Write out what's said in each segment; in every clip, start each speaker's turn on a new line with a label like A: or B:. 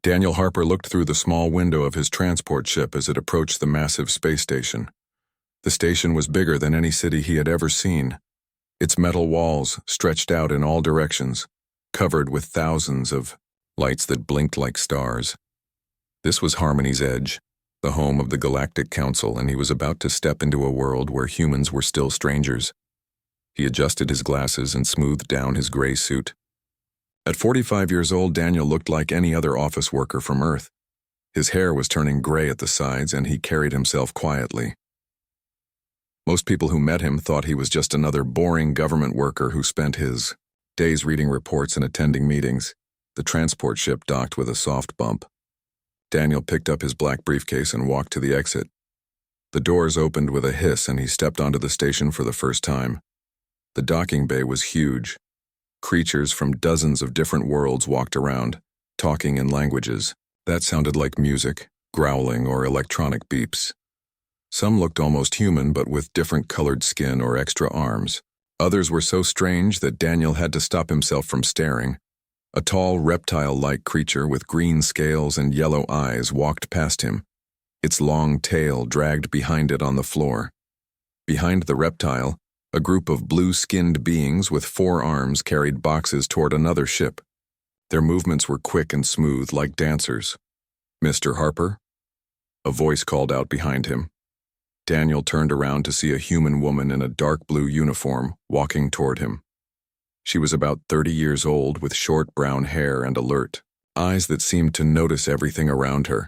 A: Daniel Harper looked through the small window of his transport ship as it approached the massive space station. The station was bigger than any city he had ever seen. Its metal walls stretched out in all directions, covered with thousands of lights that blinked like stars. This was Harmony's Edge, the home of the Galactic Council, and he was about to step into a world where humans were still strangers. He adjusted his glasses and smoothed down his gray suit. At 45 years old, Daniel looked like any other office worker from Earth. His hair was turning gray at the sides, and he carried himself quietly. Most people who met him thought he was just another boring government worker who spent his days reading reports and attending meetings. The transport ship docked with a soft bump. Daniel picked up his black briefcase and walked to the exit. The doors opened with a hiss, and he stepped onto the station for the first time. The docking bay was huge. Creatures from dozens of different worlds walked around, talking in languages that sounded like music, growling, or electronic beeps. Some looked almost human, but with different colored skin or extra arms. Others were so strange that Daniel had to stop himself from staring. A tall, reptile-like creature with green scales and yellow eyes walked past him. Its long tail dragged behind it on the floor. Behind the reptile, a group of blue-skinned beings with 4 arms carried boxes toward another ship. Their movements were quick and smooth, like dancers. "Mr. Harper?" A voice called out behind him. Daniel turned around to see a human woman in a dark blue uniform walking toward him. She was about 30 years old, with short brown hair and alert eyes that seemed to notice everything around her.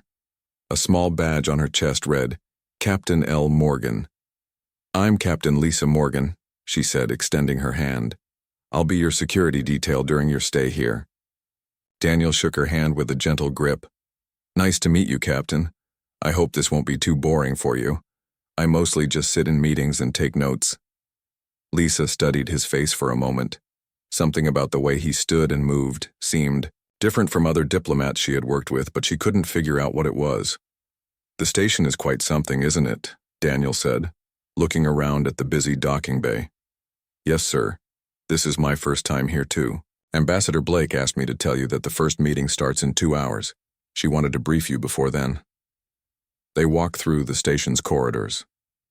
A: A small badge on her chest read, "Captain L. Morgan." "I'm Captain Lisa Morgan," she said, extending her hand. "I'll be your security detail during your stay here." Daniel shook her hand with a gentle grip. "Nice to meet you, Captain. I hope this won't be too boring for you. I mostly just sit in meetings and take notes." Lisa studied his face for a moment. Something about the way he stood and moved seemed different from other diplomats she had worked with, but she couldn't figure out what it was. "The station is quite something, isn't it?" Daniel said, looking around at the busy docking bay. "Yes, sir. This is my first time here, too. Ambassador Blake asked me to tell you that the first meeting starts in 2 hours. She wanted to brief you before then." They walked through the station's corridors.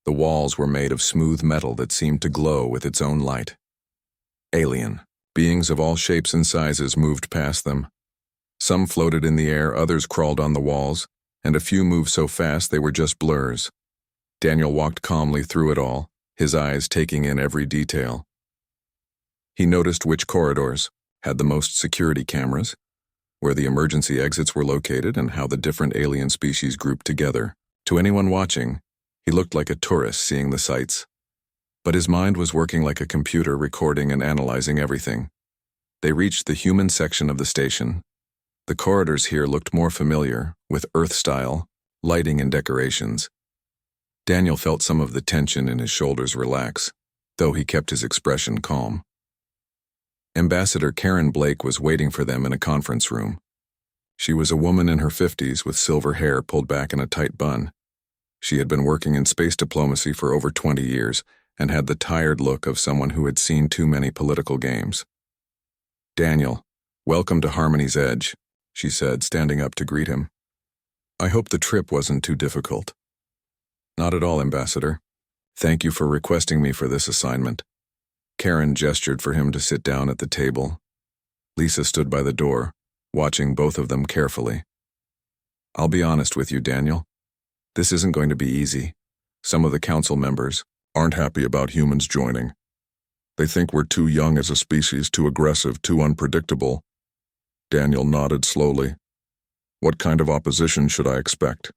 A: The walls were made of smooth metal that seemed to glow with its own light. Alien beings of all shapes and sizes moved past them. Some floated in the air, others crawled on the walls, and a few moved so fast they were just blurs. Daniel walked calmly through it all, his eyes taking in every detail. He noticed which corridors had the most security cameras, where the emergency exits were located, and how the different alien species grouped together. To anyone watching, he looked like a tourist seeing the sights. But his mind was working like a computer, recording and analyzing everything. They reached the human section of the station. The corridors here looked more familiar, with Earth-style lighting and decorations. Daniel felt some of the tension in his shoulders relax, though he kept his expression calm. Ambassador Karen Blake was waiting for them in a conference room. She was a woman in her 50s with silver hair pulled back in a tight bun. She had been working in space diplomacy for over 20 years and had the tired look of someone who had seen too many political games. "Daniel, welcome to Harmony's Edge," she said, standing up to greet him. "I hope the trip wasn't too difficult." "Not at all, Ambassador. Thank you for requesting me for this assignment." Karen gestured for him to sit down at the table. Lisa stood by the door, watching both of them carefully. "I'll be honest with you, Daniel. This isn't going to be easy. Some of the council members aren't happy about humans joining. They think we're too young as a species, too aggressive, too unpredictable." Daniel nodded slowly. "What kind of opposition should I expect?"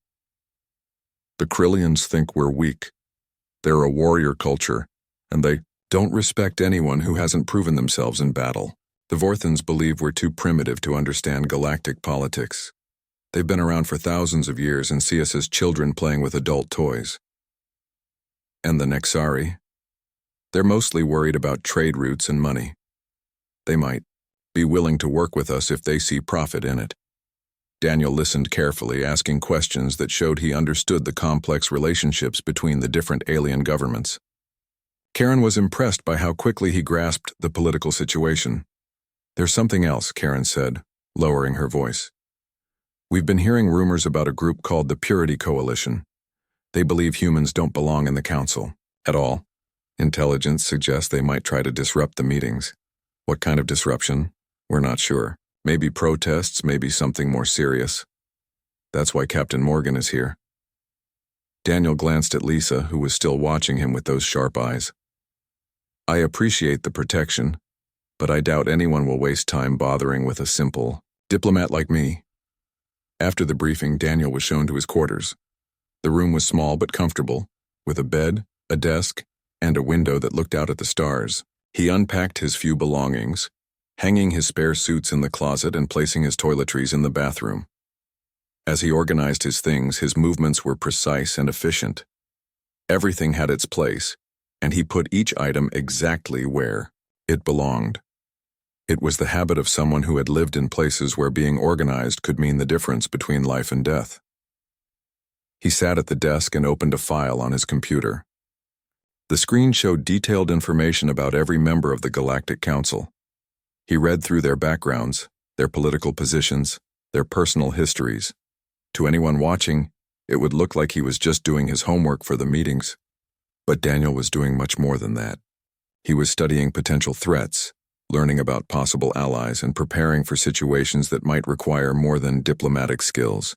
A: "The Krillians think we're weak. They're a warrior culture, and they don't respect anyone who hasn't proven themselves in battle. The Vorthans believe we're too primitive to understand galactic politics. They've been around for thousands of years and see us as children playing with adult toys. And the Nexari? They're mostly worried about trade routes and money. They might be willing to work with us if they see profit in it." Daniel listened carefully, asking questions that showed he understood the complex relationships between the different alien governments. Karen was impressed by how quickly he grasped the political situation. "There's something else," Karen said, lowering her voice. We've been hearing rumors about a group called the Purity Coalition. They believe humans don't belong in the council at all. Intelligence suggests they might try to disrupt the meetings. What kind of disruption? We're not sure. Maybe protests, maybe something more serious. That's why Captain Morgan is here. Daniel glanced at Lisa, who was still watching him with those sharp eyes. I appreciate the protection, but I doubt anyone will waste time bothering with a simple diplomat like me. After the briefing, Daniel was shown to his quarters. The room was small but comfortable, with a bed, a desk, and a window that looked out at the stars. He unpacked his few belongings, hanging his spare suits in the closet and placing his toiletries in the bathroom. As he organized his things, his movements were precise and efficient. Everything had its place, and he put each item exactly where it belonged. It was the habit of someone who had lived in places where being organized could mean the difference between life and death. He sat at the desk and opened a file on his computer. The screen showed detailed information about every member of the Galactic Council. He read through their backgrounds, their political positions, their personal histories. To anyone watching, it would look like he was just doing his homework for the meetings. But Daniel was doing much more than that. He was studying potential threats, learning about possible allies, and preparing for situations that might require more than diplomatic skills.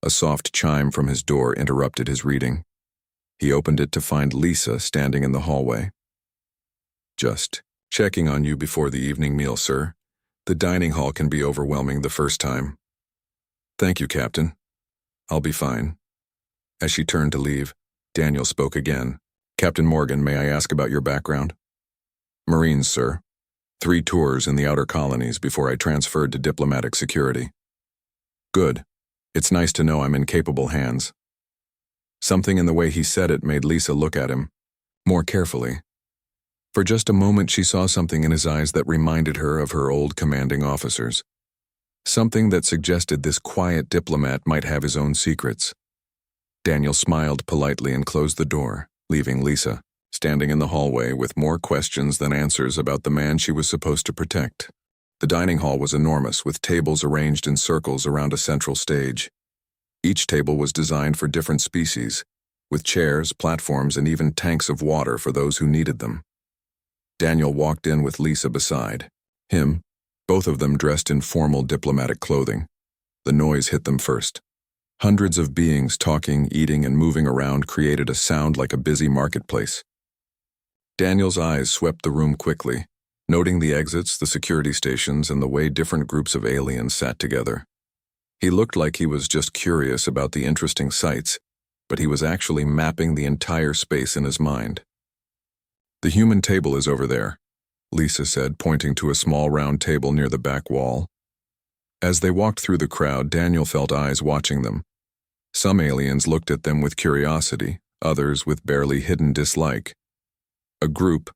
A: A soft chime from his door interrupted his reading. He opened it to find Lisa standing in the hallway. Just checking on you before the evening meal, sir. The dining hall can be overwhelming the first time. Thank you, Captain. I'll be fine. As she turned to leave, Daniel spoke again. Captain Morgan, may I ask about your background? Marines, sir. 3 tours in the outer colonies before I transferred to diplomatic security. Good. It's nice to know I'm in capable hands. Something in the way he said it made Lisa look at him more carefully. For just a moment, she saw something in his eyes that reminded her of her old commanding officers. Something that suggested this quiet diplomat might have his own secrets. Daniel smiled politely and closed the door, leaving Lisa standing in the hallway with more questions than answers about the man she was supposed to protect. The dining hall was enormous, with tables arranged in circles around a central stage. Each table was designed for different species, with chairs, platforms, and even tanks of water for those who needed them. Daniel walked in with Lisa beside him, both of them dressed in formal diplomatic clothing. The noise hit them first. Hundreds of beings talking, eating, and moving around created a sound like a busy marketplace. Daniel's eyes swept the room quickly, noting the exits, the security stations, and the way different groups of aliens sat together. He looked like he was just curious about the interesting sights, but he was actually mapping the entire space in his mind. The human table is over there, Lisa said, pointing to a small round table near the back wall. As they walked through the crowd, Daniel felt eyes watching them. Some aliens looked at them with curiosity, others with barely hidden dislike. A group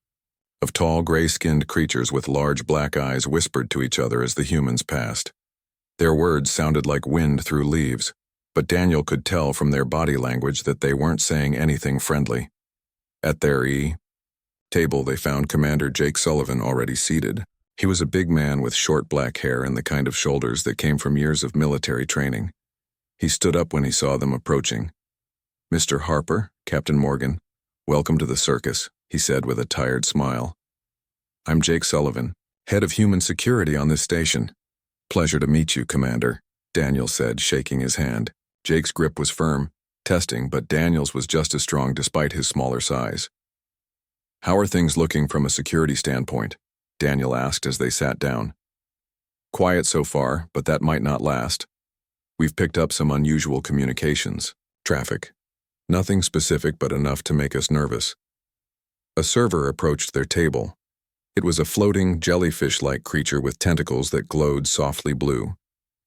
A: of tall, gray-skinned creatures with large black eyes whispered to each other as the humans passed. Their words sounded like wind through leaves, but Daniel could tell from their body language that they weren't saying anything friendly. At their table, they found Commander Jake Sullivan already seated. He was a big man with short black hair and the kind of shoulders that came from years of military training. He stood up when he saw them approaching. Mr. Harper, Captain Morgan, welcome to the circus, he said with a tired smile. I'm Jake Sullivan, head of human security on this station. Pleasure to meet you, Commander, Daniel said, shaking his hand. Jake's grip was firm, testing, but Daniel's was just as strong despite his smaller size. How are things looking from a security standpoint? Daniel asked as they sat down. Quiet so far, but that might not last. We've picked up some unusual communications. Traffic. Nothing specific, but enough to make us nervous. A server approached their table. It was a floating, jellyfish-like creature with tentacles that glowed softly blue.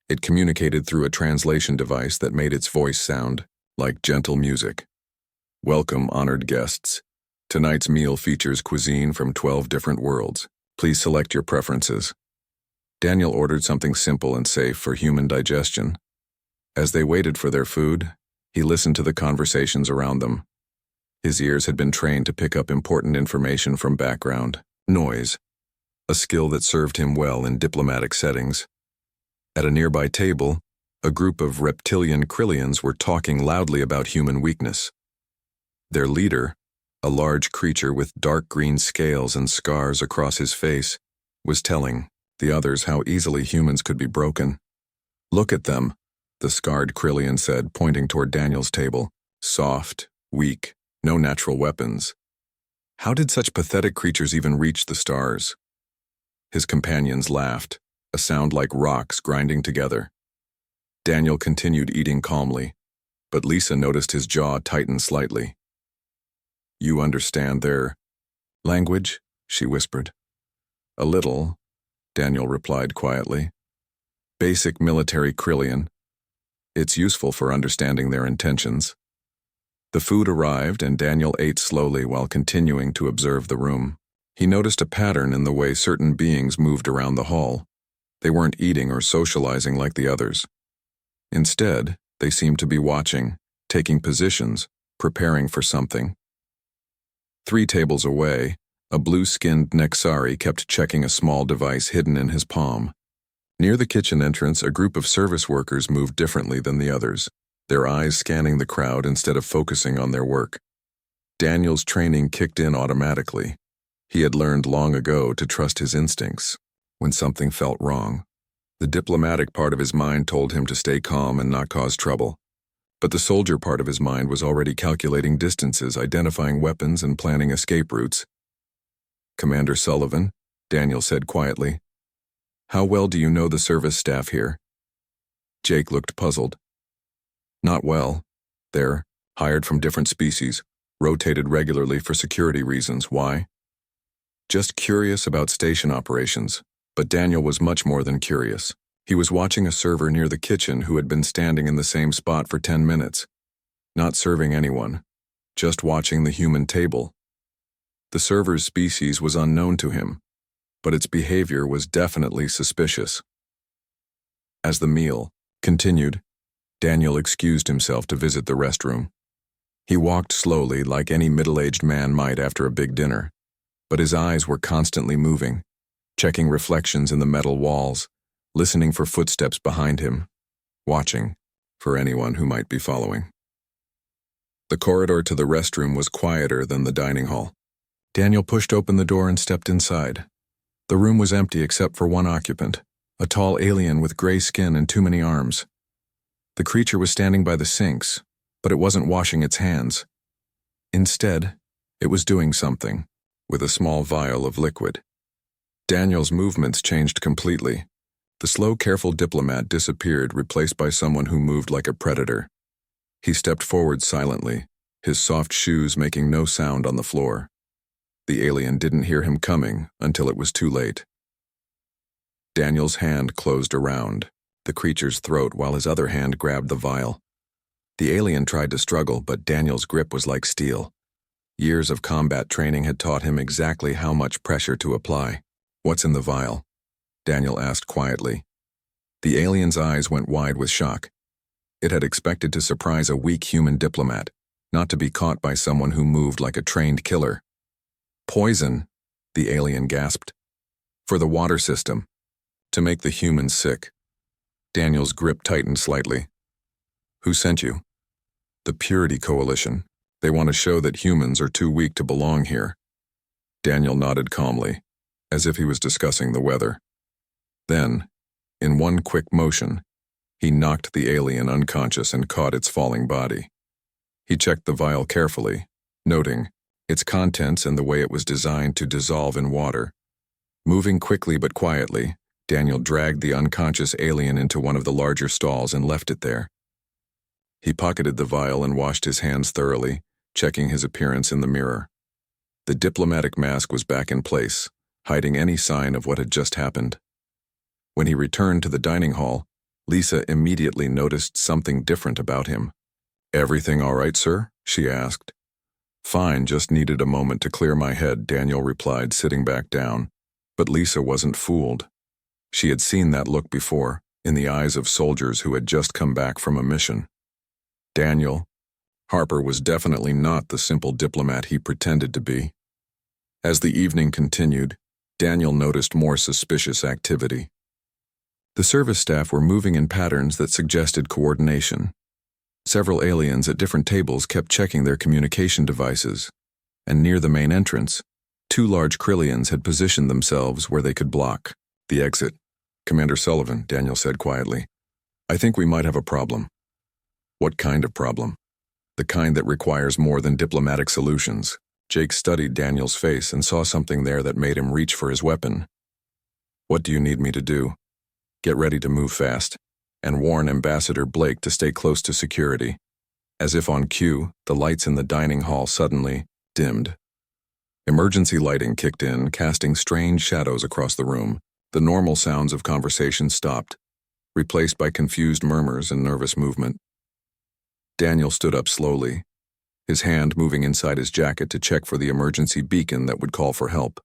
A: It communicated through a translation device that made its voice sound like gentle music. Welcome, honored guests. Tonight's meal features cuisine from 12 different worlds. Please select your preferences. Daniel ordered something simple and safe for human digestion. As they waited for their food, he listened to the conversations around them. His ears had been trained to pick up important information from background noise, a skill that served him well in diplomatic settings. At a nearby table, A group of reptilian Krillians were talking loudly about human weakness. Their leader, a large creature with dark green scales and scars across his face, was telling the others how easily humans could be broken. "Look at them," the scarred Krillian said, pointing toward Daniel's table. "Soft, weak, no natural weapons. How did such pathetic creatures even reach the stars?" His companions laughed, a sound like rocks grinding together. Daniel continued eating calmly, but Lisa noticed his jaw tighten slightly. "You understand their language?" she whispered. "A little," Daniel replied quietly. "Basic military Krillian. It's useful for understanding their intentions." The food arrived and Daniel ate slowly while continuing to observe the room. He noticed a pattern in the way certain beings moved around the hall. They weren't eating or socializing like the others. Instead, they seemed to be watching, taking positions, preparing for something. 3 tables away, a blue-skinned Nexari kept checking a small device hidden in his palm. Near the kitchen entrance, a group of service workers moved differently than the others, their eyes scanning the crowd instead of focusing on their work. Daniel's training kicked in automatically. He had learned long ago to trust his instincts when something felt wrong. The diplomatic part of his mind told him to stay calm and not cause trouble. But the soldier part of his mind was already calculating distances, identifying weapons, and planning escape routes. "Commander Sullivan," Daniel said quietly, "how well do you know the service staff here?" Jake looked puzzled. "Not well. They're hired from different species, rotated regularly for security reasons. Why?" "Just curious about station operations." But Daniel was much more than curious. He was watching a server near the kitchen who had been standing in the same spot for 10 minutes. Not serving anyone, just watching the human table. The server's species was unknown to him, but its behavior was definitely suspicious. As the meal continued, Daniel excused himself to visit the restroom. He walked slowly like any middle-aged man might after a big dinner, but his eyes were constantly moving, checking reflections in the metal walls, listening for footsteps behind him, watching for anyone who might be following. The corridor to the restroom was quieter than the dining hall. Daniel pushed open the door and stepped inside. The room was empty except for one occupant, a tall alien with gray skin and too many arms. The creature was standing by the sinks, but it wasn't washing its hands. Instead, it was doing something with a small vial of liquid. Daniel's movements changed completely. The slow, careful diplomat disappeared, replaced by someone who moved like a predator. He stepped forward silently, his soft shoes making no sound on the floor. The alien didn't hear him coming until it was too late. Daniel's hand closed around the creature's throat while his other hand grabbed the vial. The alien tried to struggle, but Daniel's grip was like steel. Years of combat training had taught him exactly how much pressure to apply. "What's in the vial?" Daniel asked quietly. The alien's eyes went wide with shock. It had expected to surprise a weak human diplomat, not to be caught by someone who moved like a trained killer. "Poison," the alien gasped. "For the water system. To make the humans sick." Daniel's grip tightened slightly. "Who sent you?" "The Purity Coalition. They want to show that humans are too weak to belong here." Daniel nodded calmly, as if he was discussing the weather. Then, in one quick motion, he knocked the alien unconscious and caught its falling body. He checked the vial carefully, noting its contents and the way it was designed to dissolve in water. Moving quickly but quietly, Daniel dragged the unconscious alien into one of the larger stalls and left it there. He pocketed the vial and washed his hands thoroughly, checking his appearance in the mirror. The diplomatic mask was back in place, hiding any sign of what had just happened. When he returned to the dining hall, Lisa immediately noticed something different about him. "Everything all right, sir?" she asked. "Fine, just needed a moment to clear my head," Daniel replied, sitting back down. But Lisa wasn't fooled. She had seen that look before, in the eyes of soldiers who had just come back from a mission. Daniel, Harper was definitely not the simple diplomat he pretended to be. As the evening continued, Daniel noticed more suspicious activity. The service staff were moving in patterns that suggested coordination. Several aliens at different tables kept checking their communication devices, and near the main entrance, 2 large Krillians had positioned themselves where they could block the exit. "Commander Sullivan," Daniel said quietly, "I think we might have a problem." "What kind of problem?" "The kind that requires more than diplomatic solutions." Jake studied Daniel's face and saw something there that made him reach for his weapon. "What do you need me to do?" "Get ready to move fast, and warn Ambassador Blake to stay close to security." As if on cue, the lights in the dining hall suddenly dimmed. Emergency lighting kicked in, casting strange shadows across the room. The normal sounds of conversation stopped, replaced by confused murmurs and nervous movement. Daniel stood up slowly, his hand moving inside his jacket to check for the emergency beacon that would call for help.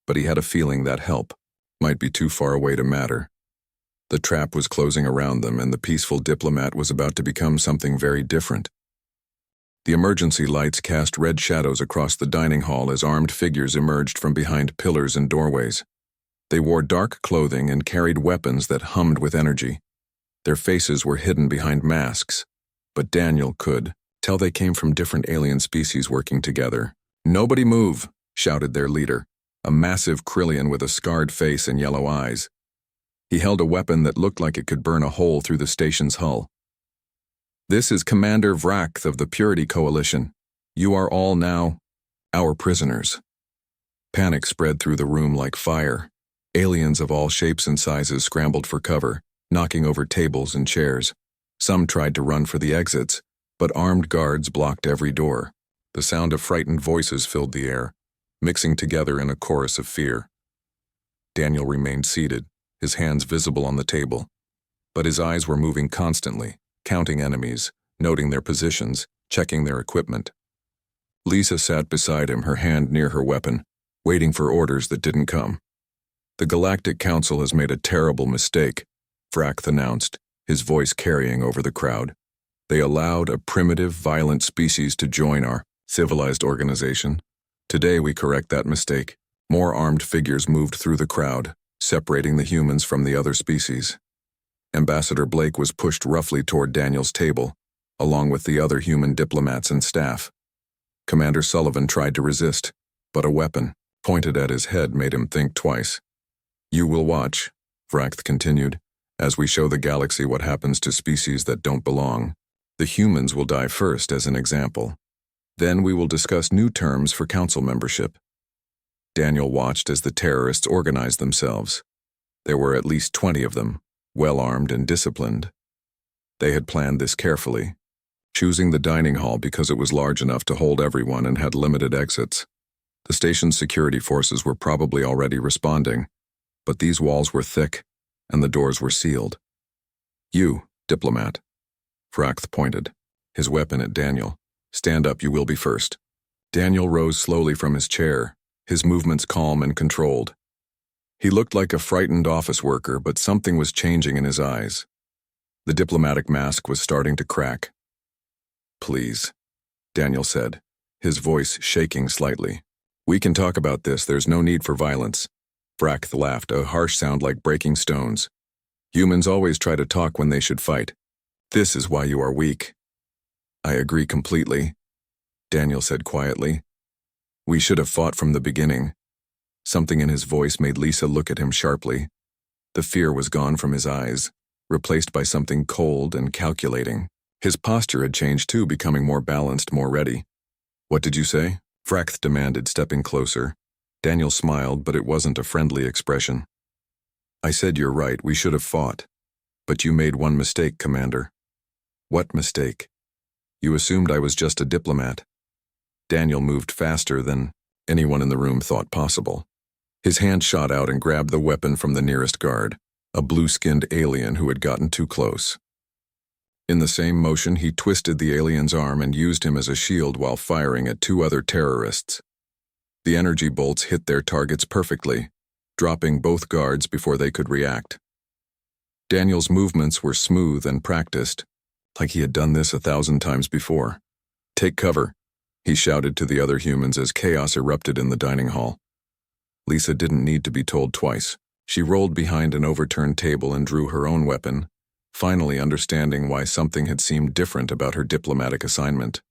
A: But he had a feeling that help might be too far away to matter. The trap was closing around them, and the peaceful diplomat was about to become something very different. The emergency lights cast red shadows across the dining hall as armed figures emerged from behind pillars and doorways. They wore dark clothing and carried weapons that hummed with energy. Their faces were hidden behind masks, but Daniel could tell they came from different alien species working together. "Nobody move," shouted their leader, a massive Krillian with a scarred face and yellow eyes. He held a weapon that looked like it could burn a hole through the station's hull. "This is Commander Vrakth of the Purity Coalition. You are all now our prisoners." Panic spread through the room like fire. Aliens of all shapes and sizes scrambled for cover, knocking over tables and chairs. Some tried to run for the exits, but armed guards blocked every door. The sound of frightened voices filled the air, mixing together in a chorus of fear. Daniel remained seated, his hands visible on the table, but his eyes were moving constantly, counting enemies, noting their positions, checking their equipment. Lisa sat beside him, her hand near her weapon, waiting for orders that didn't come. "The Galactic Council has made a terrible mistake," Vrakth announced, his voice carrying over the crowd. "They allowed a primitive, violent species to join our civilized organization. Today we correct that mistake." More armed figures moved through the crowd, separating the humans from the other species. Ambassador Blake was pushed roughly toward Daniel's table, along with the other human diplomats and staff. Commander Sullivan tried to resist, but a weapon pointed at his head made him think twice. "You will watch," Vrakth continued, "as we show the galaxy what happens to species that don't belong. The humans will die first as an example. Then we will discuss new terms for council membership." Daniel watched as the terrorists organized themselves. There were at least 20 of them, well-armed and disciplined. They had planned this carefully, choosing the dining hall because it was large enough to hold everyone and had limited exits. The station's security forces were probably already responding, but these walls were thick, and the doors were sealed. "You, diplomat," Vrakth pointed, his weapon at Daniel. "Stand up, you will be first." Daniel rose slowly from his chair, his movements calm and controlled. He looked like a frightened office worker, but something was changing in his eyes. The diplomatic mask was starting to crack. "Please," Daniel said, his voice shaking slightly. "We can talk about this, there's no need for violence." Vrakth laughed, a harsh sound like breaking stones. "Humans always try to talk when they should fight. This is why you are weak." "I agree completely," Daniel said quietly. "We should have fought from the beginning." Something in his voice made Lisa look at him sharply. The fear was gone from his eyes, replaced by something cold and calculating. His posture had changed too, becoming more balanced, more ready. "What did you say?" Vrakth demanded, stepping closer. Daniel smiled, but it wasn't a friendly expression. "I said you're right, we should have fought. But you made one mistake, Commander." "What mistake?" "You assumed I was just a diplomat." Daniel moved faster than anyone in the room thought possible. His hand shot out and grabbed the weapon from the nearest guard, a blue-skinned alien who had gotten too close. In the same motion, he twisted the alien's arm and used him as a shield while firing at 2 other terrorists. The energy bolts hit their targets perfectly, dropping both guards before they could react. Daniel's movements were smooth and practiced, like he had done this 1,000 times before. "Take cover," he shouted to the other humans as chaos erupted in the dining hall. Lisa didn't need to be told twice. She rolled behind an overturned table and drew her own weapon, finally understanding why something had seemed different about her diplomatic assignment.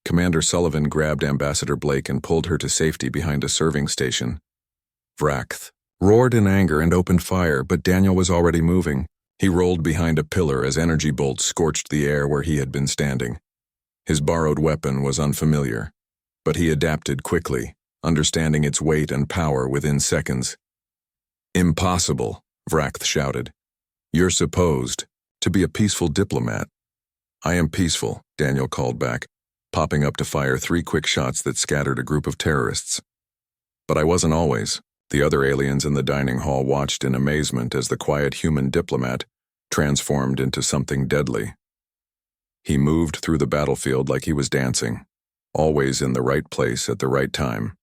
A: Commander Sullivan grabbed Ambassador Blake and pulled her to safety behind a serving station. Vrackth roared in anger and opened fire, but Daniel was already moving. He rolled behind a pillar as energy bolts scorched the air where he had been standing. His borrowed weapon was unfamiliar, but he adapted quickly, understanding its weight and power within seconds. "Impossible," Vrackth shouted. "You're supposed to be a peaceful diplomat." "I am peaceful," Daniel called back, popping up to fire 3 quick shots that scattered a group of terrorists. "But I wasn't always." The other aliens in the dining hall watched in amazement as the quiet human diplomat transformed into something deadly. He moved through the battlefield like he was dancing, always in the right place at the right time,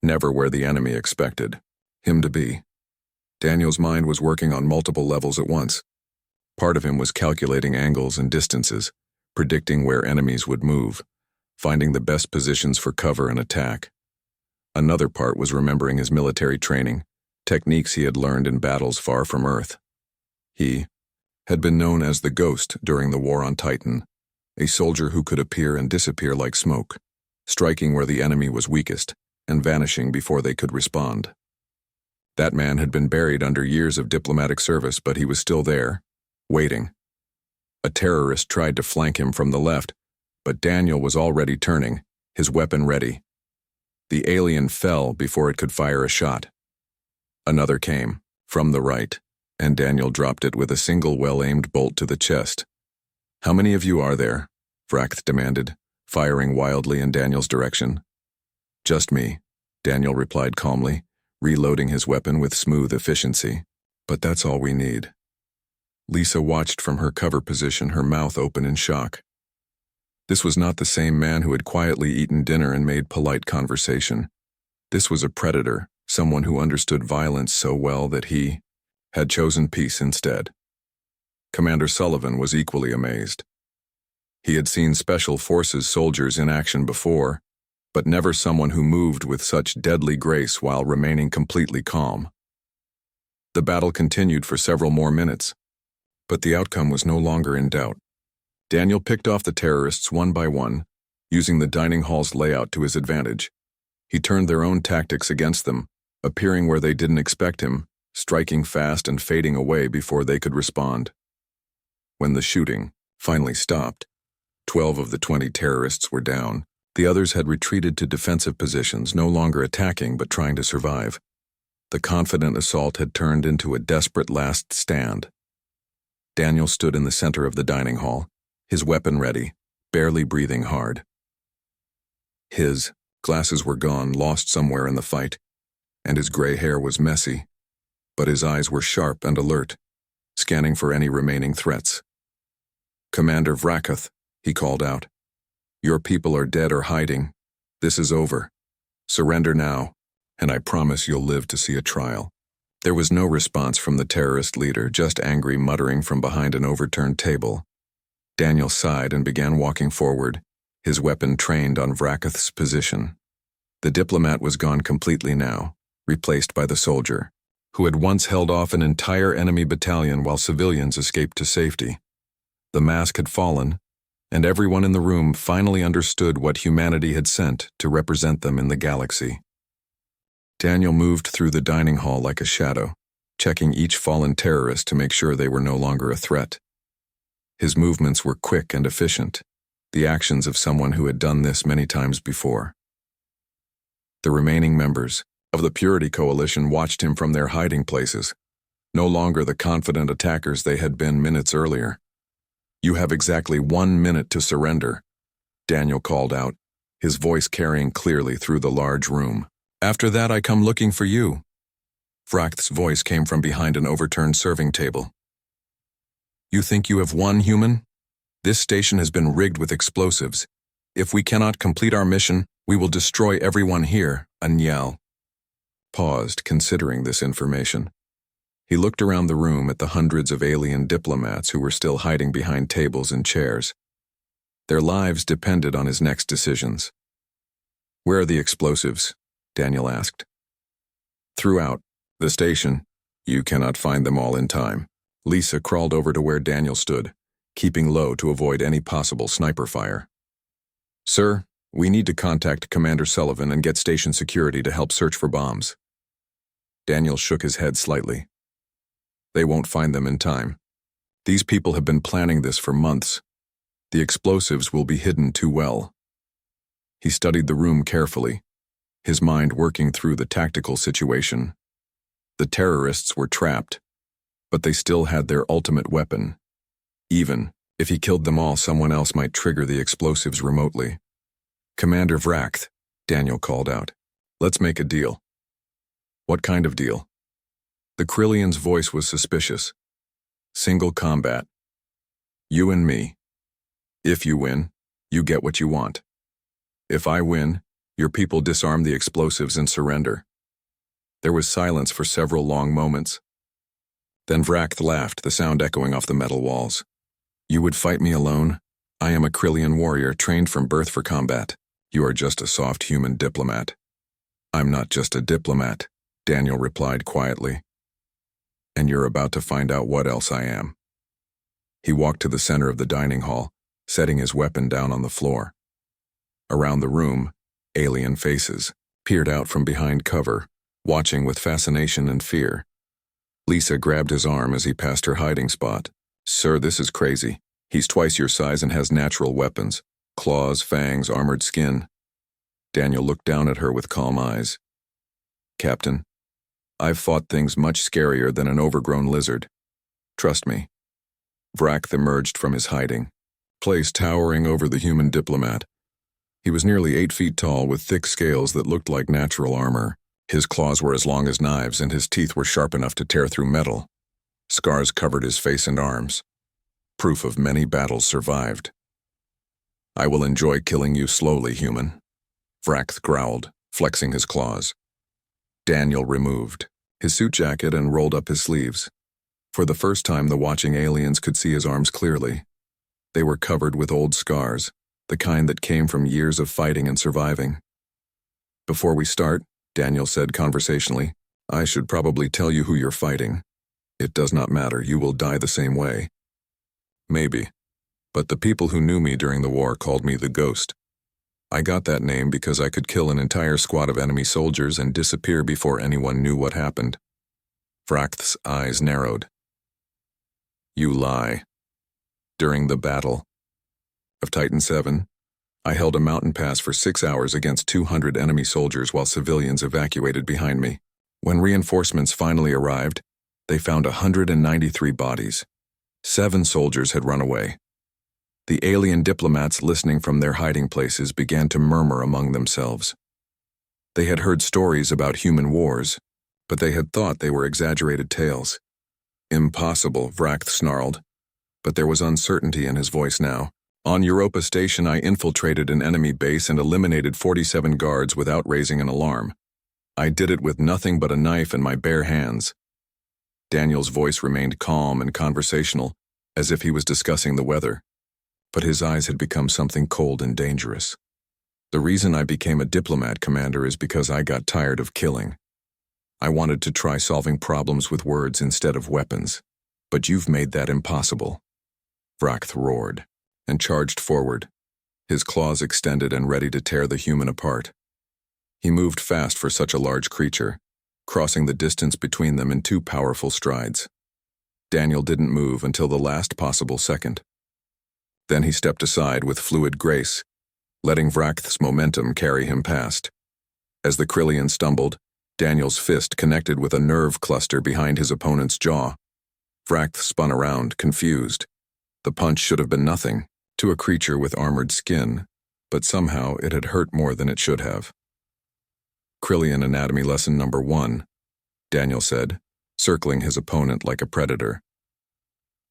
A: never where the enemy expected him to be. Daniel's mind was working on multiple levels at once. Part of him was calculating angles and distances, predicting where enemies would move, finding the best positions for cover and attack. Another part was remembering his military training, techniques he had learned in battles far from Earth. He had been known as the Ghost during the War on Titan, a soldier who could appear and disappear like smoke, striking where the enemy was weakest and vanishing before they could respond. That man had been buried under years of diplomatic service, but he was still there, waiting. A terrorist tried to flank him from the left, but Daniel was already turning, his weapon ready. The alien fell before it could fire a shot. Another came, from the right, and Daniel dropped it with a single well-aimed bolt to the chest. "How many of you are there?" Vrackth demanded, firing wildly in Daniel's direction. "Just me," Daniel replied calmly, reloading his weapon with smooth efficiency. "But that's all we need." Lisa watched from her cover position, her mouth open in shock. This was not the same man who had quietly eaten dinner and made polite conversation. This was a predator, someone who understood violence so well that he had chosen peace instead. Commander Sullivan was equally amazed. He had seen Special Forces soldiers in action before, but never someone who moved with such deadly grace while remaining completely calm. The battle continued for several more minutes, but the outcome was no longer in doubt. Daniel picked off the terrorists one by one, using the dining hall's layout to his advantage. He turned their own tactics against them, appearing where they didn't expect him, striking fast and fading away before they could respond. When the shooting finally stopped, 12 of the 20 terrorists were down. The others had retreated to defensive positions, no longer attacking but trying to survive. The confident assault had turned into a desperate last stand. Daniel stood in the center of the dining hall, his weapon ready, barely breathing hard. His glasses were gone, lost somewhere in the fight, and his gray hair was messy, but his eyes were sharp and alert, scanning for any remaining threats. "Commander Vrackth," he called out. "Your people are dead or hiding. This is over. Surrender now, and I promise you'll live to see a trial." There was no response from the terrorist leader, just angry muttering from behind an overturned table. Daniel sighed and began walking forward, his weapon trained on Vrackth's position. The diplomat was gone completely now, replaced by the soldier, who had once held off an entire enemy battalion while civilians escaped to safety. The mask had fallen, and everyone in the room finally understood what humanity had sent to represent them in the galaxy. Daniel moved through the dining hall like a shadow, checking each fallen terrorist to make sure they were no longer a threat. His movements were quick and efficient, the actions of someone who had done this many times before. The remaining members of the Purity Coalition watched him from their hiding places, no longer the confident attackers they had been minutes earlier. "You have exactly 1 minute to surrender," Daniel called out, his voice carrying clearly through the large room. "After that, I come looking for you." Vrackth's voice came from behind an overturned serving table. "You think you have won, human? This station has been rigged with explosives. If we cannot complete our mission, we will destroy everyone here," Anyel paused, considering this information. He looked around the room at the hundreds of alien diplomats who were still hiding behind tables and chairs. Their lives depended on his next decisions. "Where are the explosives?" Daniel asked. "Throughout the station, You cannot find them all in time. Lisa crawled over to where Daniel stood, keeping low to avoid any possible sniper fire. Sir, we need to contact Commander Sullivan and get station security to help search for bombs. Daniel shook his head slightly. They won't find them in time. These people have been planning this for months. The explosives will be hidden too well. He studied the room carefully, his mind working through the tactical situation. The terrorists were trapped, but they still had their ultimate weapon. Even if he killed them all, someone else might trigger the explosives remotely. Commander Vracht, Daniel called out. Let's make a deal. What kind of deal? The Krillian's voice was suspicious. Single combat. You and me. If you win, you get what you want. If I win, your people disarm the explosives and surrender. There was silence for several long moments. Then Vracht laughed, the sound echoing off the metal walls. You would fight me alone? I am a Krillian warrior trained from birth for combat. You are just a soft human diplomat. I'm not just a diplomat, Daniel replied quietly. And you're about to find out what else I am. He walked to the center of the dining hall, setting his weapon down on the floor. Around the room, alien faces peered out from behind cover, watching with fascination and fear. Lisa grabbed his arm as he passed her hiding spot. Sir, this is crazy. He's twice your size and has natural weapons. Claws, fangs, armored skin. Daniel looked down at her with calm eyes. Captain, I've fought things much scarier than an overgrown lizard. Trust me. Vracht emerged from his hiding, place towering over the human diplomat. He was nearly 8 feet tall with thick scales that looked like natural armor. His claws were as long as knives and his teeth were sharp enough to tear through metal. Scars covered his face and arms. Proof of many battles survived. I will enjoy killing you slowly, human. Vracht growled, flexing his claws. Daniel removed his suit jacket and rolled up his sleeves. For the first time, the watching aliens could see his arms clearly. They were covered with old scars, the kind that came from years of fighting and surviving. Before we start, Daniel said conversationally, I should probably tell you who you're fighting. It does not matter, you will die the same way. Maybe. But the people who knew me during the war called me the Ghost. I got that name because I could kill an entire squad of enemy soldiers and disappear before anyone knew what happened. Vracht's eyes narrowed. You lie. During the battle of Titan 7, I held a mountain pass for 6 hours against 200 enemy soldiers while civilians evacuated behind me. When reinforcements finally arrived, they found 193 bodies. 7 soldiers had run away. The alien diplomats listening from their hiding places began to murmur among themselves. They had heard stories about human wars, but they had thought they were exaggerated tales. Impossible, Vracht snarled, but there was uncertainty in his voice now. On Europa Station, I infiltrated an enemy base and eliminated 47 guards without raising an alarm. I did it with nothing but a knife and my bare hands. Daniel's voice remained calm and conversational, as if he was discussing the weather, but his eyes had become something cold and dangerous. The reason I became a diplomat, Commander, is because I got tired of killing. I wanted to try solving problems with words instead of weapons, but you've made that impossible. Vracht roared and charged forward, his claws extended and ready to tear the human apart. He moved fast for such a large creature, crossing the distance between them in 2 powerful strides. Daniel didn't move until the last possible second. Then he stepped aside with fluid grace, letting Vracht's momentum carry him past. As the Krillian stumbled, Daniel's fist connected with a nerve cluster behind his opponent's jaw. Vracht spun around, confused. The punch should have been nothing to a creature with armored skin, but somehow it had hurt more than it should have. Krillian Anatomy Lesson Number 1, Daniel said, circling his opponent like a predator.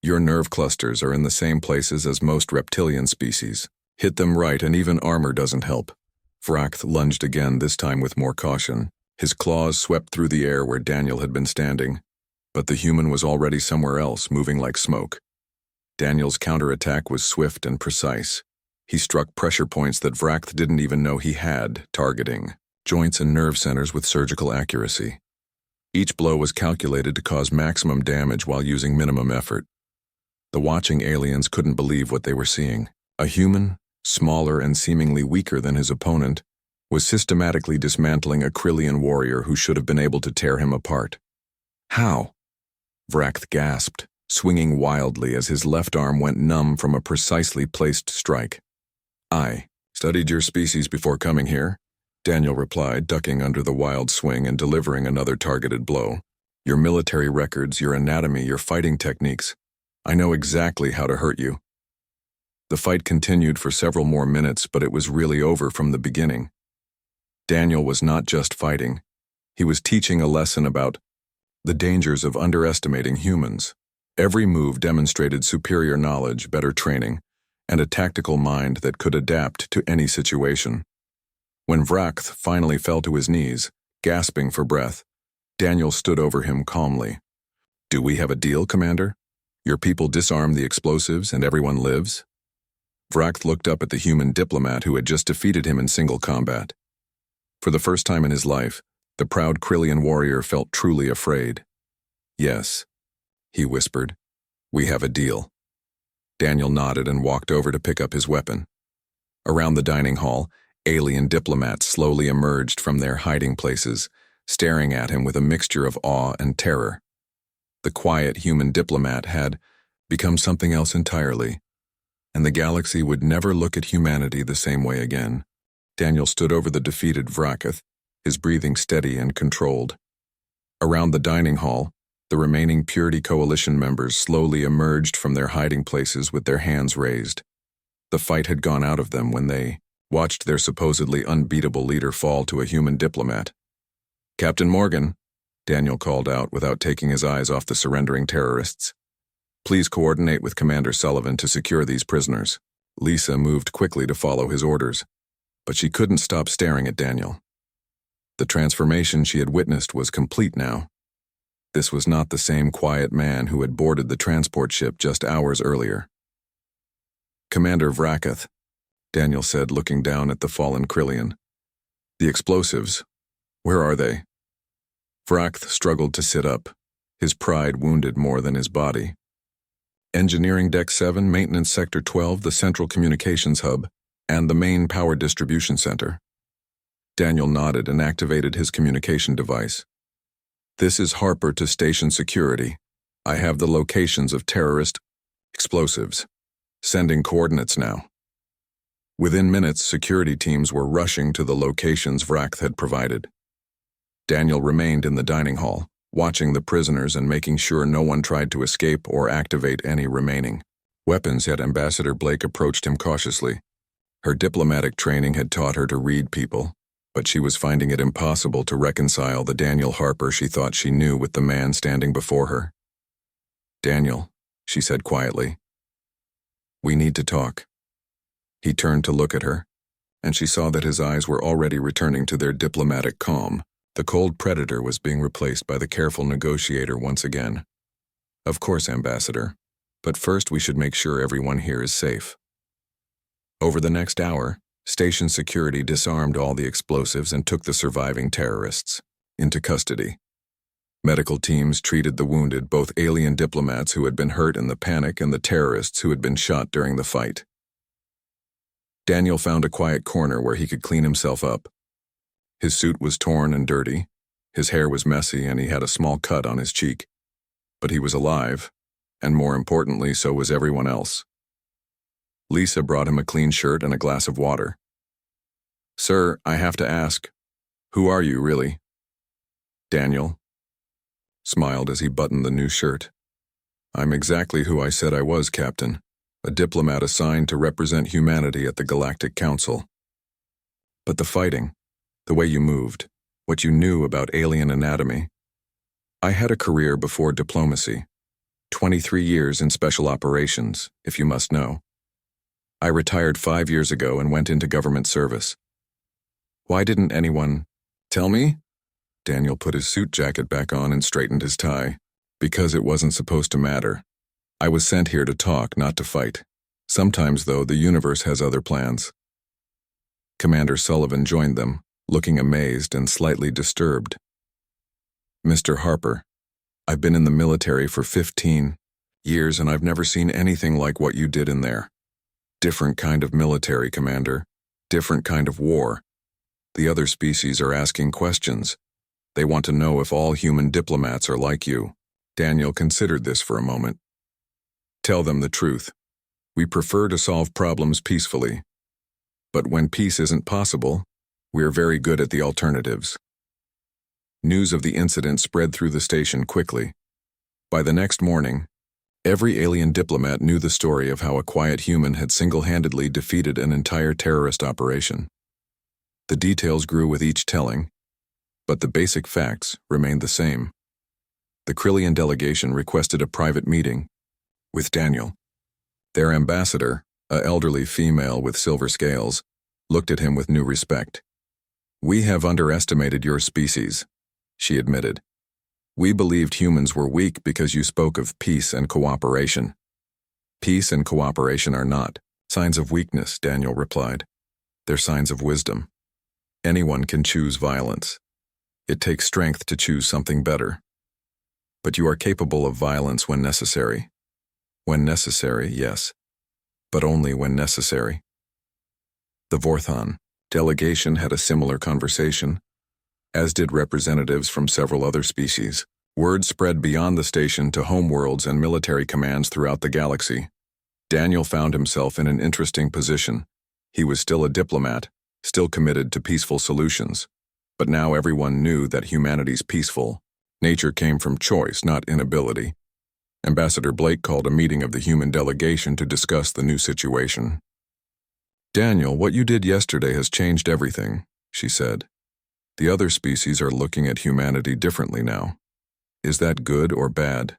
A: Your nerve clusters are in the same places as most reptilian species. Hit them right and even armor doesn't help. Vracht lunged again, this time with more caution. His claws swept through the air where Daniel had been standing, but the human was already somewhere else, moving like smoke. Daniel's counterattack was swift and precise. He struck pressure points that Vracht didn't even know he had, targeting joints and nerve centers with surgical accuracy. Each blow was calculated to cause maximum damage while using minimum effort. The watching aliens couldn't believe what they were seeing. A human, smaller and seemingly weaker than his opponent, was systematically dismantling a Krillian warrior who should have been able to tear him apart. How? Vrath gasped, swinging wildly as his left arm went numb from a precisely placed strike. "I studied your species before coming here," Daniel replied, ducking under the wild swing and delivering another targeted blow. "Your military records, your anatomy, your fighting techniques. I know exactly how to hurt you." The fight continued for several more minutes, but it was really over from the beginning. Daniel was not just fighting. He was teaching a lesson about the dangers of underestimating humans. Every move demonstrated superior knowledge, better training, and a tactical mind that could adapt to any situation. When Vrath finally fell to his knees, gasping for breath, Daniel stood over him calmly. "Do we have a deal, Commander? Your people disarm the explosives and everyone lives?" Vrath looked up at the human diplomat who had just defeated him in single combat. For the first time in his life, the proud Krillian warrior felt truly afraid. "Yes," he whispered. "We have a deal." Daniel nodded and walked over to pick up his weapon. Around the dining hall, alien diplomats slowly emerged from their hiding places, staring at him with a mixture of awe and terror. The quiet human diplomat had become something else entirely, and the galaxy would never look at humanity the same way again. Daniel stood over the defeated Vrath, his breathing steady and controlled. Around the dining hall, the remaining Purity Coalition members slowly emerged from their hiding places with their hands raised. The fight had gone out of them when they watched their supposedly unbeatable leader fall to a human diplomat. "Captain Morgan," Daniel called out without taking his eyes off the surrendering terrorists. "Please coordinate with Commander Sullivan to secure these prisoners." Lisa moved quickly to follow his orders, but she couldn't stop staring at Daniel. The transformation she had witnessed was complete now. This was not the same quiet man who had boarded the transport ship just hours earlier. "Commander Vrath," Daniel said, looking down at the fallen Krillian. "The explosives, where are they?" Vrath struggled to sit up, his pride wounded more than his body. "Engineering Deck 7, Maintenance Sector 12, the Central Communications Hub, and the main power distribution center." Daniel nodded and activated his communication device. "This is Harper to Station Security. I have the locations of terrorist explosives. Sending coordinates now." Within minutes, security teams were rushing to the locations Vrath had provided. Daniel remained in the dining hall, watching the prisoners and making sure no one tried to escape or activate any remaining weapons. Yet Ambassador Blake approached him cautiously. Her diplomatic training had taught her to read people, but she was finding it impossible to reconcile the Daniel Harper she thought she knew with the man standing before her. "Daniel," she said quietly, "we need to talk." He turned to look at her, and she saw that his eyes were already returning to their diplomatic calm. The cold predator was being replaced by the careful negotiator once again. "Of course, Ambassador, but first we should make sure everyone here is safe." Over the next hour, station security disarmed all the explosives and took the surviving terrorists into custody. Medical teams treated the wounded, both alien diplomats who had been hurt in the panic and the terrorists who had been shot during the fight. Daniel found a quiet corner where he could clean himself up. His suit was torn and dirty, his hair was messy, and he had a small cut on his cheek. But he was alive, and more importantly, so was everyone else. Lisa brought him a clean shirt and a glass of water. "Sir, I have to ask, who are you, really?" Daniel smiled as he buttoned the new shirt. "I'm exactly who I said I was, Captain. A diplomat assigned to represent humanity at the Galactic Council. But the fighting, the way you moved, what you knew about alien anatomy. I had a career before diplomacy, 23 years in special operations, if you must know. I retired 5 years ago and went into government service. Why didn't anyone tell me?" Daniel put his suit jacket back on and straightened his tie. "Because it wasn't supposed to matter. I was sent here to talk, not to fight. Sometimes, though, the universe has other plans." Commander Sullivan joined them, looking amazed and slightly disturbed. Mr. Harper, I've been in the military for 15 years and I've never seen anything like what you did in there. Different kind of military, Commander. Different kind of war. The other species are asking questions. They want to know if all human diplomats are like you. Daniel considered this for a moment. Tell them the truth. We prefer to solve problems peacefully. But when peace isn't possible, we're very good at the alternatives. News of the incident spread through the station quickly. By the next morning, every alien diplomat knew the story of how a quiet human had single-handedly defeated an entire terrorist operation. The details grew with each telling, but the basic facts remained the same. The Krillian delegation requested a private meeting with Daniel. Their ambassador, an elderly female with silver scales, looked at him with new respect. "We have underestimated your species," she admitted. "We believed humans were weak because you spoke of peace and cooperation." "Peace and cooperation are not signs of weakness," Daniel replied. "They're signs of wisdom. Anyone can choose violence. It takes strength to choose something better. But you are capable of violence when necessary." "When necessary, yes. But only when necessary." The Vorthon delegation had a similar conversation, as did representatives from several other species. Word spread beyond the station to homeworlds and military commands throughout the galaxy. Daniel found himself in an interesting position. He was still a diplomat, still committed to peaceful solutions. But now everyone knew that humanity's peaceful nature came from choice, not inability. Ambassador Blake called a meeting of the human delegation to discuss the new situation. "Daniel, what you did yesterday has changed everything," she said. "The other species are looking at humanity differently now. Is that good or bad?"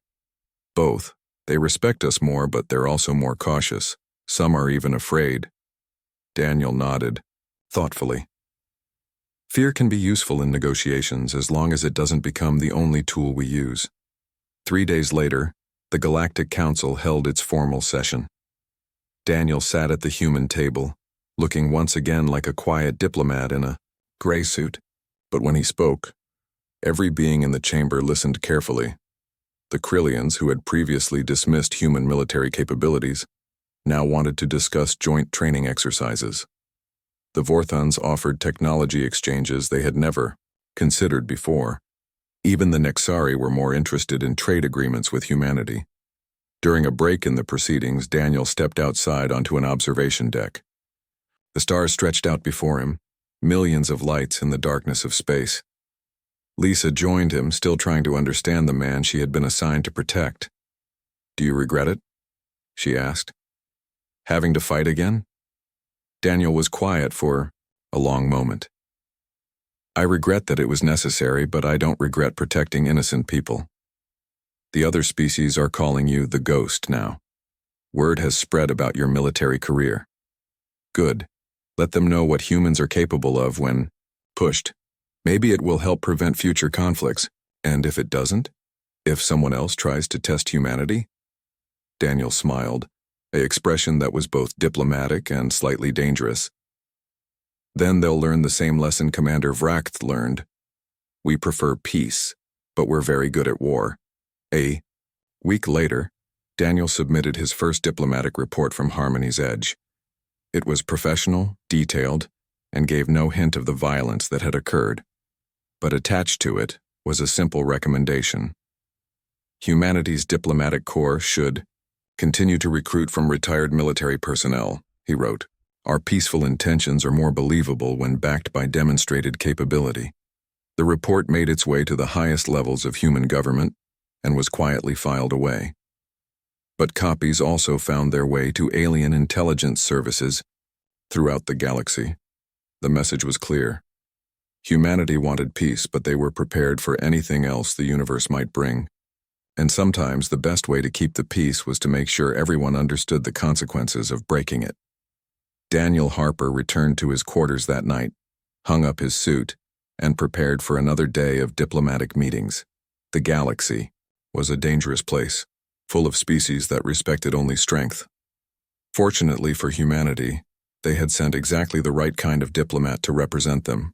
A: "Both. They respect us more, but they're also more cautious. Some are even afraid." Daniel nodded, thoughtfully. "Fear can be useful in negotiations as long as it doesn't become the only tool we use." 3 days later, the Galactic Council held its formal session. Daniel sat at the human table, looking once again like a quiet diplomat in a gray suit. But when he spoke, every being in the chamber listened carefully. The Krillians, who had previously dismissed human military capabilities, now wanted to discuss joint training exercises. The Vorthons offered technology exchanges they had never considered before. Even the Nexari were more interested in trade agreements with humanity. During a break in the proceedings, Daniel stepped outside onto an observation deck. The stars stretched out before him, millions of lights in the darkness of space. Lisa joined him, still trying to understand the man she had been assigned to protect. "Do you regret it?" she asked. "Having to fight again?" Daniel was quiet for a long moment. "I regret that it was necessary, but I don't regret protecting innocent people. The other species are calling you the Ghost now. Word has spread about your military career. Good. Let them know what humans are capable of when pushed. Maybe it will help prevent future conflicts. And if it doesn't? If someone else tries to test humanity?" Daniel smiled, an expression that was both diplomatic and slightly dangerous. "Then they'll learn the same lesson Commander Vracht learned. We prefer peace, but we're very good at war." A week later, Daniel submitted his first diplomatic report from Harmony's Edge. It was professional, detailed, and gave no hint of the violence that had occurred. But attached to it was a simple recommendation. Humanity's diplomatic corps should continue to recruit from retired military personnel, he wrote. "Our peaceful intentions are more believable when backed by demonstrated capability." The report made its way to the highest levels of human government and was quietly filed away. But copies also found their way to alien intelligence services throughout the galaxy. The message was clear. Humanity wanted peace, but they were prepared for anything else the universe might bring. And sometimes the best way to keep the peace was to make sure everyone understood the consequences of breaking it. Daniel Harper returned to his quarters that night, hung up his suit, and prepared for another day of diplomatic meetings. The galaxy was a dangerous place, full of species that respected only strength. Fortunately for humanity, they had sent exactly the right kind of diplomat to represent them.